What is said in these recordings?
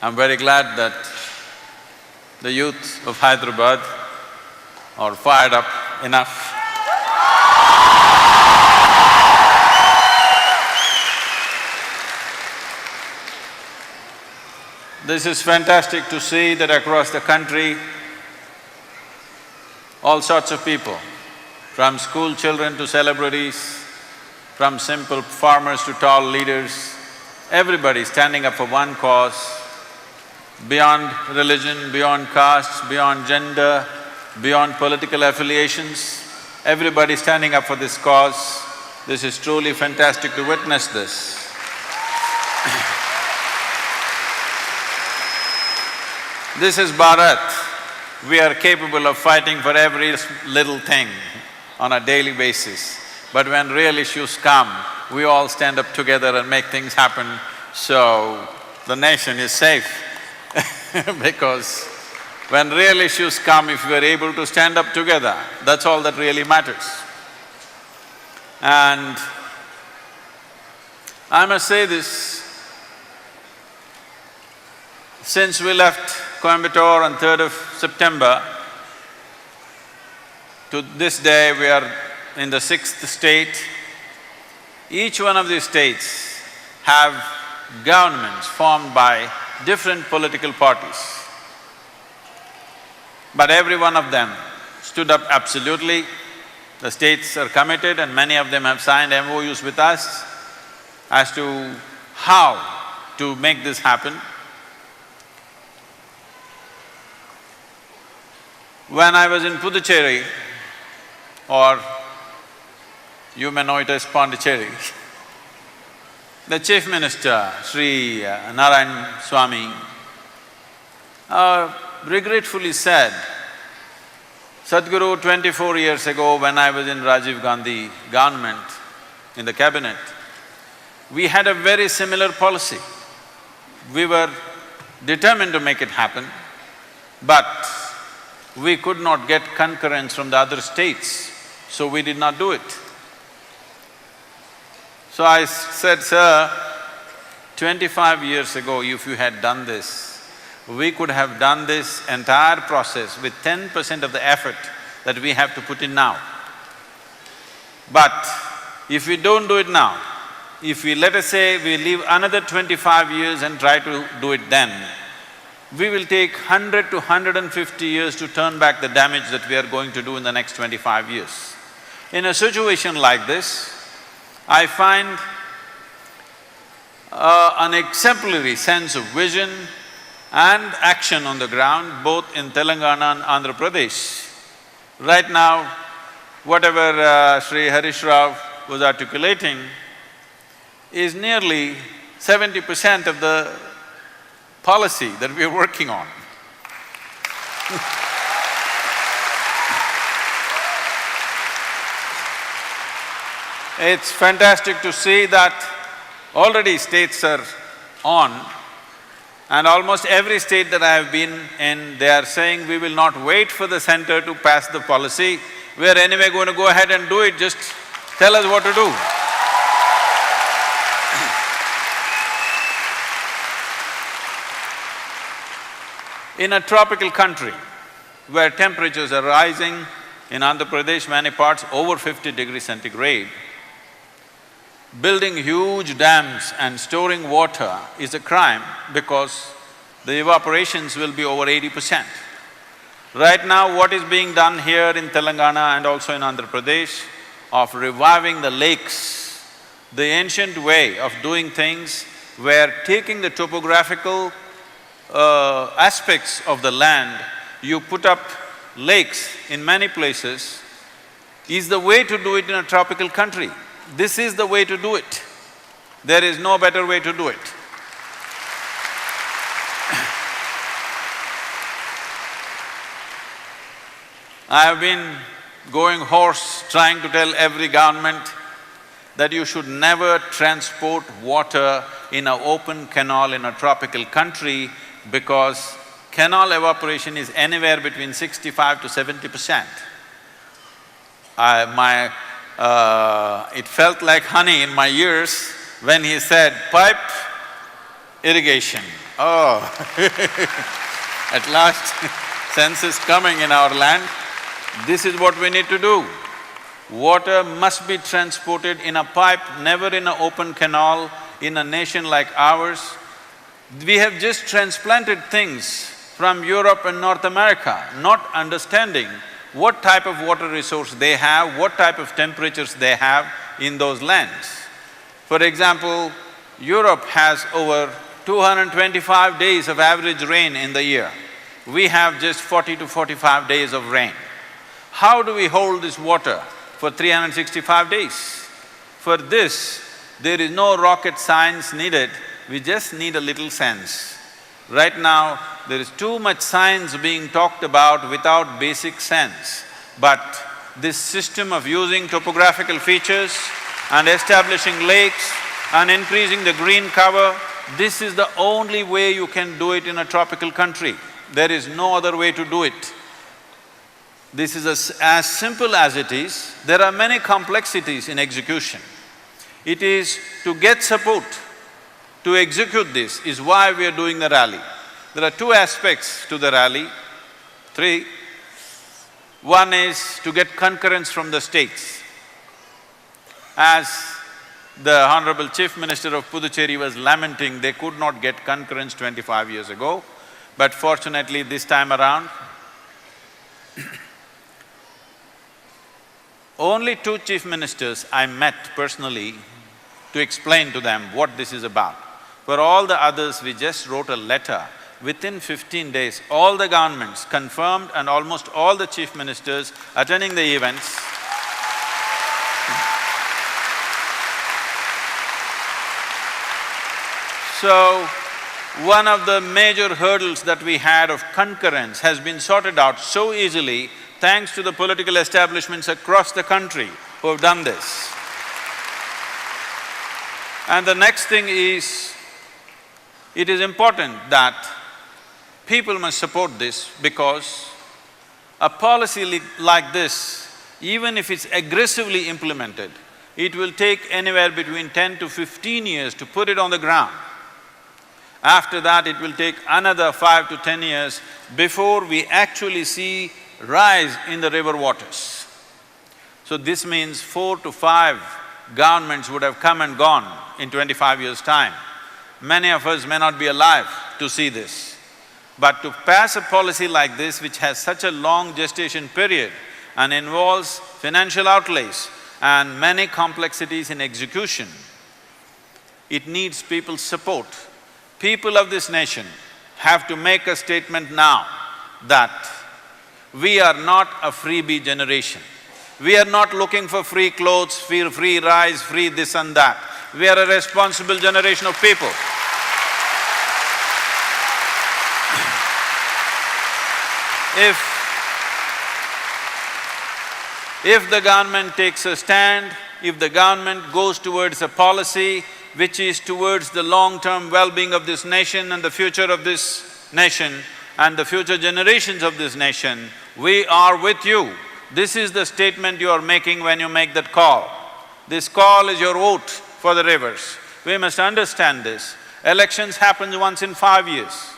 I'm very glad that the youth of Hyderabad are fired up enough. This is fantastic to see that across the country, all sorts of people, from school children to celebrities, from simple farmers to tall leaders, everybody standing up for one cause, beyond religion, beyond caste, beyond gender, beyond political affiliations, everybody standing up for this cause. This is truly fantastic to witness this. This is Bharat. We are capable of fighting for every little thing on a daily basis. But when real issues come, we all stand up together and make things happen, so the nation is safe. Because when real issues come, if we are able to stand up together, that's all that really matters. And I must say this, since we left Coimbatore on 3rd of September, to this day we are in the 6th state. Each one of these states have governments formed by different political parties. But every one of them stood up absolutely. The states are committed and many of them have signed MOUs with us as to how to make this happen. When I was in Puducherry, or you may know it as Pondicherry, the Chief Minister, Sri Narayan Swami, regretfully said, Sadhguru, 24 years ago when I was in Rajiv Gandhi government, in the cabinet, we had a very similar policy. We were determined to make it happen, but we could not get concurrence from the other states, so we did not do it. So I said, sir, 25 years ago if you had done this, we could have done this entire process with 10% of the effort that we have to put in now. But if we don't do it now, if we let us say we leave another 25 years and try to do it then, we will take 100 to 150 years to turn back the damage that we are going to do in the next 25 years. In a situation like this, I find an exemplary sense of vision and action on the ground, both in Telangana and Andhra Pradesh. Right now, whatever Sri Harish Rao was articulating is nearly 70% of the policy that we are working on. It's fantastic to see that already states are on, and almost every state that I have been in, they are saying, we will not wait for the center to pass the policy, we are anyway going to go ahead and do it, just tell us what to do. In a tropical country where temperatures are rising, in Andhra Pradesh, many parts over 50 degrees centigrade, building huge dams and storing water is a crime because the evaporations will be over 80%. Right now, what is being done here in Telangana and also in Andhra Pradesh of reviving the lakes, the ancient way of doing things where taking the topographical aspects of the land, you put up lakes in many places, is the way to do it in a tropical country. This is the way to do it. There is no better way to do it. I have been going hoarse trying to tell every government that you should never transport water in an open canal in a tropical country because canal evaporation is anywhere between 65 to 70%. It felt like honey in my ears when he said, pipe irrigation. Oh, at last sense is coming in our land. This is what we need to do. Water must be transported in a pipe, never in an open canal in a nation like ours. We have just transplanted things from Europe and North America, not understanding what type of water resource they have, what type of temperatures they have in those lands. For example, Europe has over 225 days of average rain in the year. We have just 40 to 45 days of rain. How do we hold this water for 365 days? For this, there is no rocket science needed, we just need a little sense. Right now, there is too much science being talked about without basic sense. But this system of using topographical features and establishing lakes and increasing the green cover, this is the only way you can do it in a tropical country. There is no other way to do it. This is as simple as it is. There are many complexities in execution. It is to get support to execute this is why we are doing the rally. There are two aspects to the rally, three. One is to get concurrence from the states. As the Honorable Chief Minister of Puducherry was lamenting, they could not get concurrence 25 years ago, but fortunately this time around, only two chief ministers I met personally to explain to them what this is about. For all the others, we just wrote a letter. Within 15 days, all the governments confirmed and almost all the chief ministers attending the events So, one of the major hurdles that we had of concurrence has been sorted out so easily thanks to the political establishments across the country who have done this. And the next thing is, it is important that people must support this because a policy like this, even if it's aggressively implemented, it will take anywhere between 10 to 15 years to put it on the ground. After that, it will take another 5 to 10 years before we actually see rise in the river waters. So this means 4 to 5 governments would have come and gone in 25 years' time. Many of us may not be alive to see this. But to pass a policy like this, which has such a long gestation period and involves financial outlays and many complexities in execution, it needs people's support. People of this nation have to make a statement now that we are not a freebie generation. We are not looking for free clothes, free rice, free this and that. We are a responsible generation of people. If the government takes a stand, if the government goes towards a policy which is towards the long-term well-being of this nation and the future of this nation and the future generations of this nation, we are with you. This is the statement you are making when you make that call. This call is your vote for the rivers. We must understand this. Elections happen once in 5 years.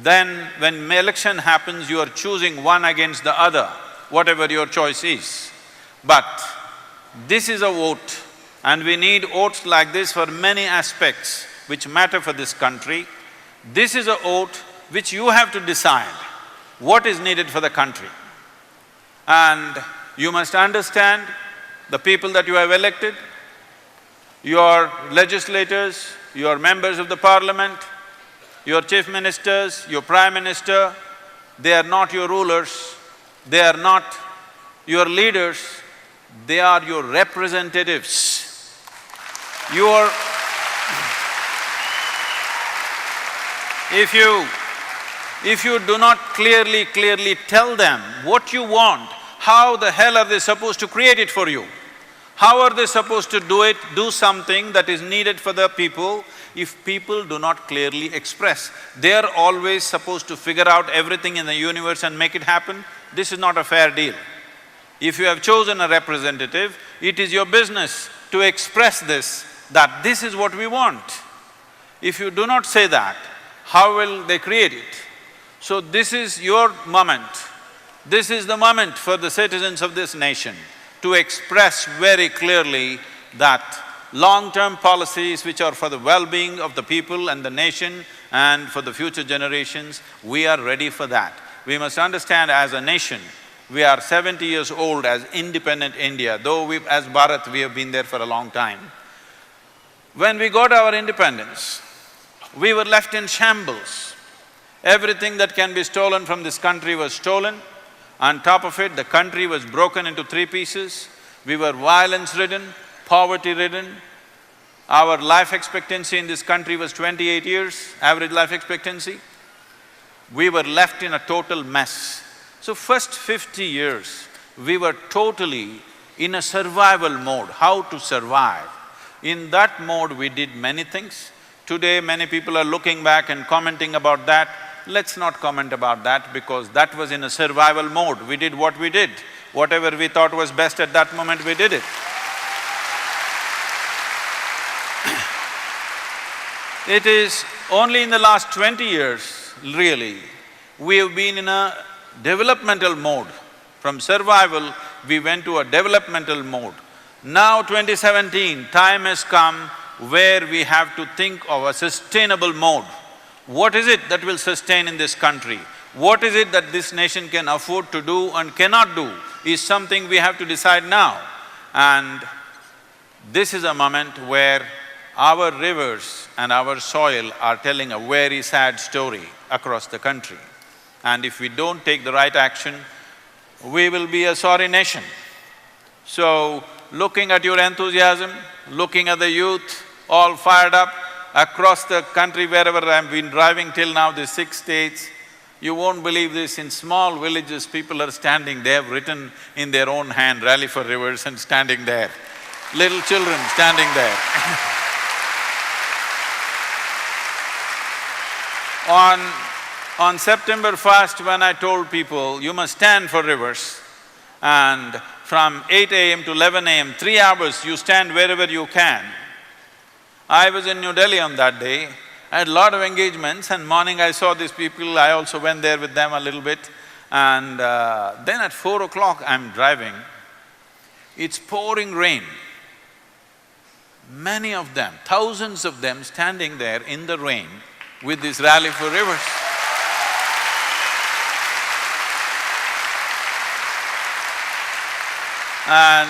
Then when election happens, you are choosing one against the other, whatever your choice is. But this is a vote, and we need votes like this for many aspects which matter for this country. This is a vote which you have to decide what is needed for the country. And you must understand the people that you have elected, your legislators, your members of the parliament, your chief ministers, your prime minister, they are not your rulers, they are not your leaders, they are your representatives. If you do not clearly tell them what you want, how the hell are they supposed to create it for you? How are they supposed to do something that is needed for the people if people do not clearly express? They are always supposed to figure out everything in the universe and make it happen. This is not a fair deal. If you have chosen a representative, it is your business to express this, that this is what we want. If you do not say that, how will they create it? So this is your moment. This is the moment for the citizens of this nation to express very clearly that long-term policies which are for the well-being of the people and the nation and for the future generations, we are ready for that. We must understand as a nation, we are 70 years old as independent India, though as Bharat we have been there for a long time. When we got our independence, we were left in shambles. Everything that can be stolen from this country was stolen. On top of it, the country was broken into three pieces. We were violence-ridden, poverty-ridden. Our life expectancy in this country was 28 years, average life expectancy. We were left in a total mess. So first 50 years, we were totally in a survival mode, how to survive. In that mode, we did many things. Today, many people are looking back and commenting about that. Let's not comment about that because that was in a survival mode. We did what we did. Whatever we thought was best at that moment, we did it. It is only in the last 20 years, really, we have been in a developmental mode. From survival, we went to a developmental mode. Now 2017, time has come where we have to think of a sustainable mode. What is it that will sustain in this country? What is it that this nation can afford to do and cannot do is something we have to decide now. And this is a moment where our rivers and our soil are telling a very sad story across the country. And if we don't take the right action, we will be a sorry nation. So, looking at your enthusiasm, looking at the youth, all fired up across the country, wherever I've been driving till now, the 6 states, you won't believe this, in small villages, people are standing, they have written in their own hand, Rally for Rivers and standing there. Little children standing there. On September 1st, when I told people, you must stand for rivers, and from 8 a.m. to 11 a.m., 3 hours you stand wherever you can. I was in New Delhi on that day, I had a lot of engagements, and morning I saw these people, I also went there with them a little bit. And then at 4 o'clock I'm driving, it's pouring rain. Many of them, thousands of them standing there in the rain with this Rally for Rivers. And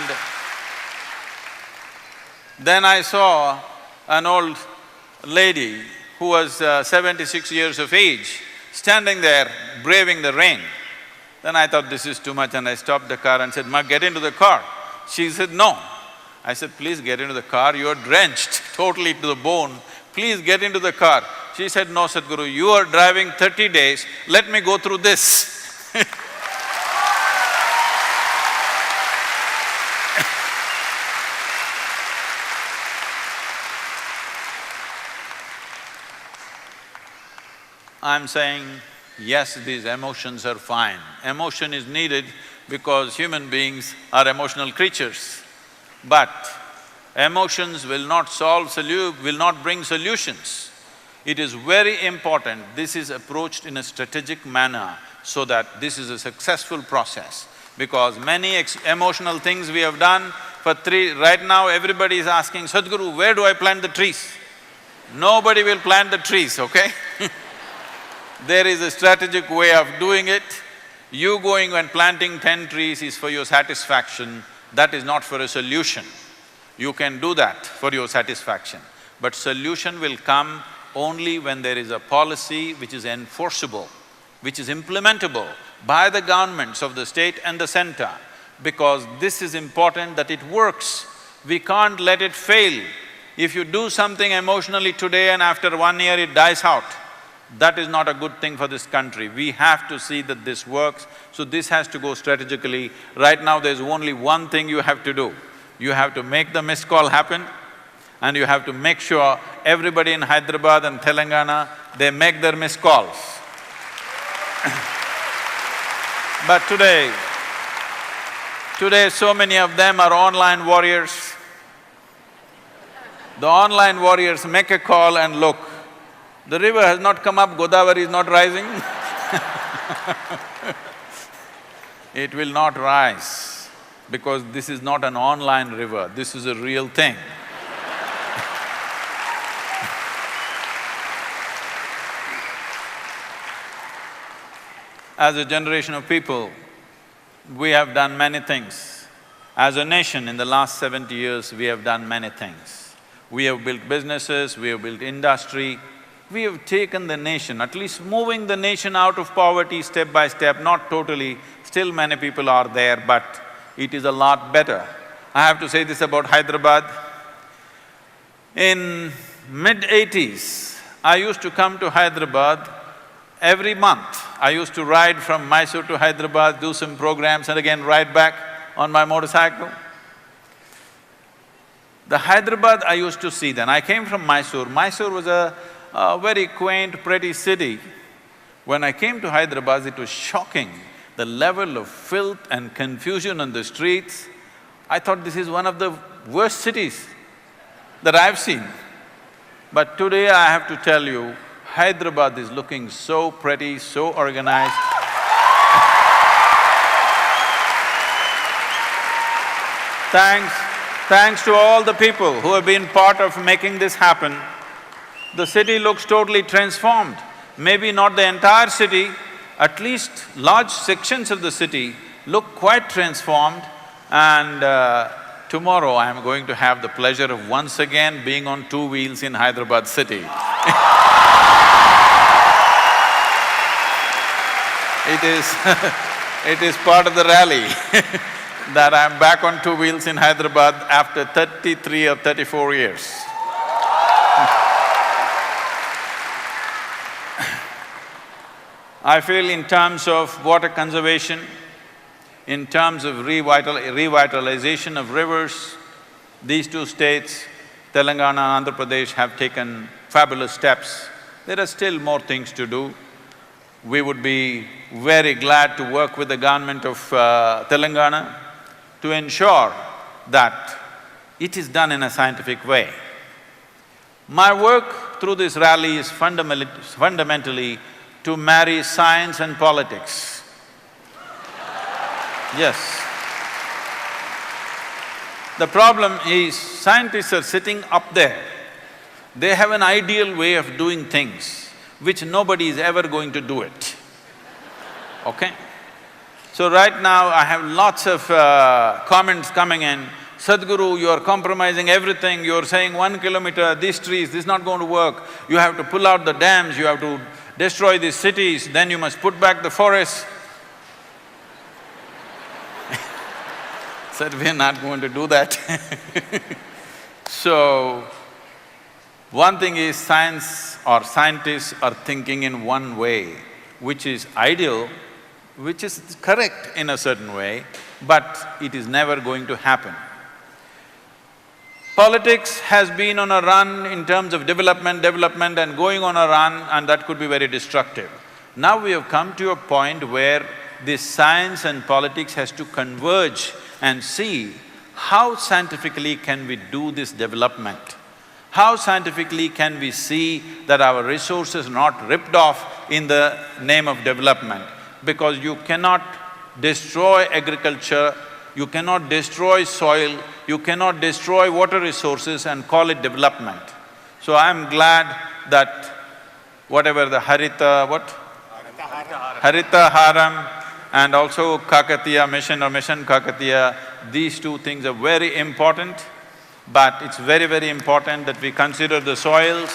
then I saw an old lady who was 76 years of age, standing there braving the rain. Then I thought, this is too much, and I stopped the car and said, "Ma, get into the car." She said, "No." I said, "Please get into the car, you're drenched totally to the bone, please get into the car." She said, "No, Sadhguru, you are driving 30 days, let me go through this." I'm saying, yes, these emotions are fine. Emotion is needed because human beings are emotional creatures. But emotions will not will not bring solutions. It is very important this is approached in a strategic manner so that this is a successful process. Because many emotional things we have done right now everybody is asking, "Sadhguru, where do I plant the trees?" Nobody will plant the trees, okay? There is a strategic way of doing it. You going and planting 10 trees is for your satisfaction, that is not for a solution. You can do that for your satisfaction, but solution will come only when there is a policy which is enforceable, which is implementable by the governments of the state and the center, because this is important that it works. We can't let it fail. If you do something emotionally today and after 1 year it dies out, that is not a good thing for this country. We have to see that this works, so this has to go strategically. Right now there's only one thing you have to do. You have to make the missed call happen, and you have to make sure everybody in Hyderabad and Telangana, they make their missed calls. But today so many of them are online warriors. The online warriors make a call and look, The river has not come up, Godavari is not rising. It will not rise because this is not an online river, this is a real thing. As a generation of people, we have done many things. As a nation, in the last 70 years, we have done many things. We have built businesses, we have built industry, we have taken the nation, at least moving the nation out of poverty step by step, not totally, still many people are there, but it is a lot better. I have to say this about Hyderabad. In mid-80s, I used to come to Hyderabad every month. I used to ride from Mysore to Hyderabad, do some programs and again ride back on my motorcycle. The Hyderabad I used to see then, I came from Mysore. Mysore was a very quaint, pretty city. When I came to Hyderabad, it was shocking, the level of filth and confusion on the streets. I thought this is one of the worst cities that I've seen. But today I have to tell you, Hyderabad is looking so pretty, so organized. Thanks to all the people who have been part of making this happen. The city looks totally transformed. Maybe not the entire city, at least large sections of the city look quite transformed, and tomorrow I am going to have the pleasure of once again being on two wheels in Hyderabad city. It is part of the rally that I'm back on two wheels in Hyderabad after 33 or 34 years. I feel in terms of water conservation, in terms of revitalization of rivers, these two states, Telangana and Andhra Pradesh, have taken fabulous steps. There are still more things to do. We would be very glad to work with the government of Telangana to ensure that it is done in a scientific way. My work through this rally is fundamentally to marry science and politics. Yes. The problem is, scientists are sitting up there. They have an ideal way of doing things, which nobody is ever going to do it, okay? So right now, I have lots of comments coming in, Sadhguru, you are compromising everything, you are saying 1 kilometer, these trees, this is not going to work, you have to pull out the dams, you have to destroy these cities, then you must put back the forests. Said, we're not going to do that. So, one thing is science or scientists are thinking in one way, which is ideal, which is correct in a certain way, but it is never going to happen. Politics has been on a run in terms of development and going on a run, and that could be very destructive. Now we have come to a point where this science and politics has to converge and see how scientifically can we do this development. How scientifically can we see that our resources are not ripped off in the name of development? Because you cannot destroy agriculture, you cannot destroy soil, you cannot destroy water resources and call it development. So I'm glad that whatever the Harita… what? Harita Haram and also Kakatiya mission or Mission Kakatiya, these two things are very important, but it's very, very important that we consider the soils.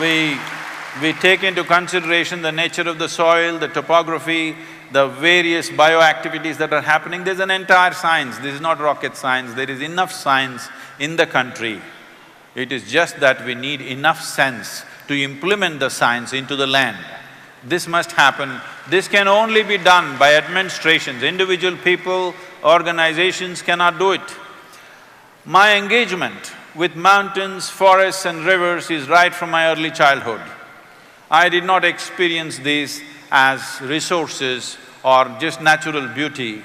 We take into consideration the nature of the soil, the topography, the various bioactivities that are happening. There's an entire science, this is not rocket science, there is enough science in the country. It is just that we need enough sense to implement the science into the land. This must happen. This can only be done by administrations. Individual people, organizations cannot do it. My engagement with mountains, forests and rivers is right from my early childhood. I did not experience these as resources or just natural beauty.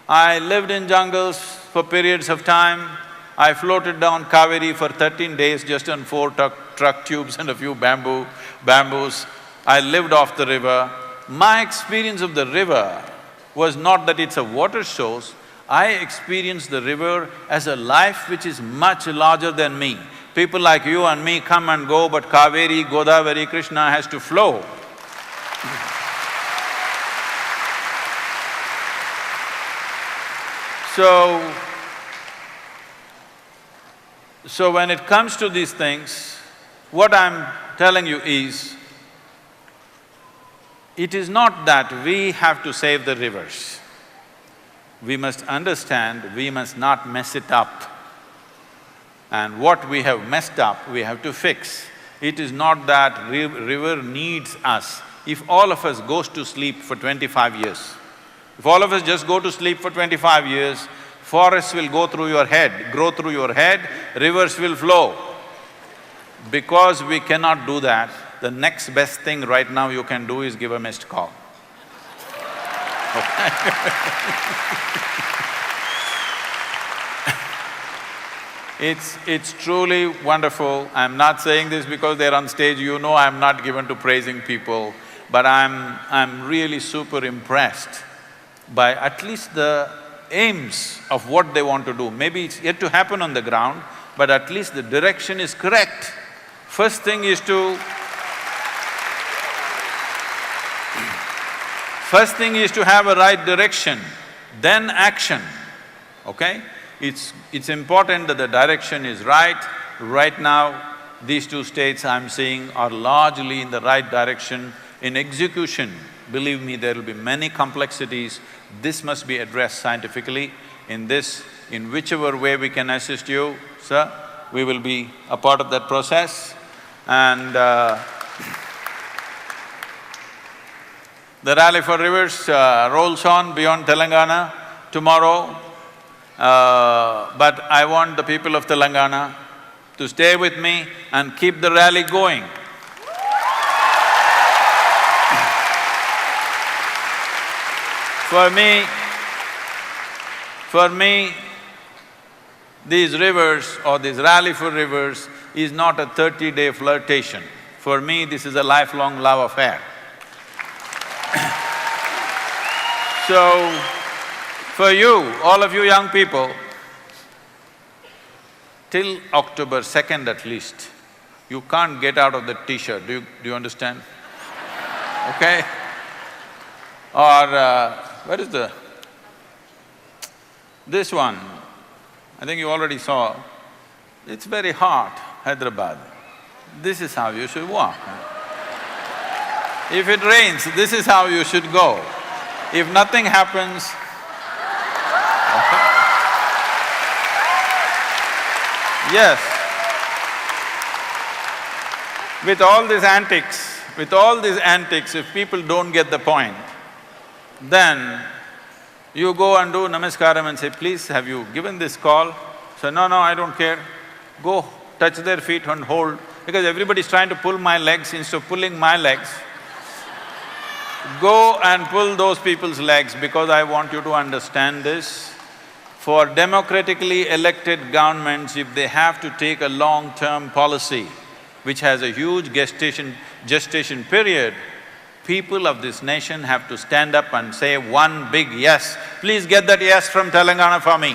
I lived in jungles for periods of time. I floated down Kaveri for 13 days just on 4 truck tubes and a few bamboos. I lived off the river. My experience of the river was not that it's a water source, I experienced the river as a life which is much larger than me. People like you and me come and go, but Kaveri, Godavari, Krishna has to flow. So when it comes to these things, what I'm telling you is, it is not that we have to save the rivers. We must understand we must not mess it up. And what we have messed up, we have to fix. It is not that river needs us. If all of us goes to sleep for 25 years, if all of us just go to sleep for 25 years, forests will go through your head, grow through your head, rivers will flow. Because we cannot do that, the next best thing right now you can do is give a missed call. Okay? It's truly wonderful. I'm not saying this because they're on stage, you know I'm not given to praising people, but I'm really super impressed by at least the aims of what they want to do. Maybe it's yet to happen on the ground, but at least the direction is correct. First thing is to… First thing is to have a right direction, then action, okay? It's important that the direction is right. Right now, these two states I'm seeing are largely in the right direction. In execution, believe me, there will be many complexities. This must be addressed scientifically. In whichever way we can assist you, sir, we will be a part of that process. And the Rally for Rivers rolls on beyond Telangana tomorrow. But I want the people of Telangana to stay with me and keep the rally going. For me, these rivers or this Rally for Rivers is not a 30-day flirtation. For me, this is a lifelong love affair. So, for you, all of you young people, till October 2nd at least, you can't get out of the t-shirt, do you understand? Okay? Or where is this one, I think you already saw, it's very hot, Hyderabad. This is how you should walk. If it rains, this is how you should go. If nothing happens, okay. Yes. With all these antics, if people don't get the point, then you go and do namaskaram and say, please, have you given this call? So, no, I don't care. Go, touch their feet and hold, because everybody's trying to pull my legs. Instead of pulling my legs, go and pull those people's legs, because I want you to understand this. For democratically elected governments, if they have to take a long-term policy which has a huge gestation period, people of this nation have to stand up and say one big yes. Please get that yes from Telangana for me.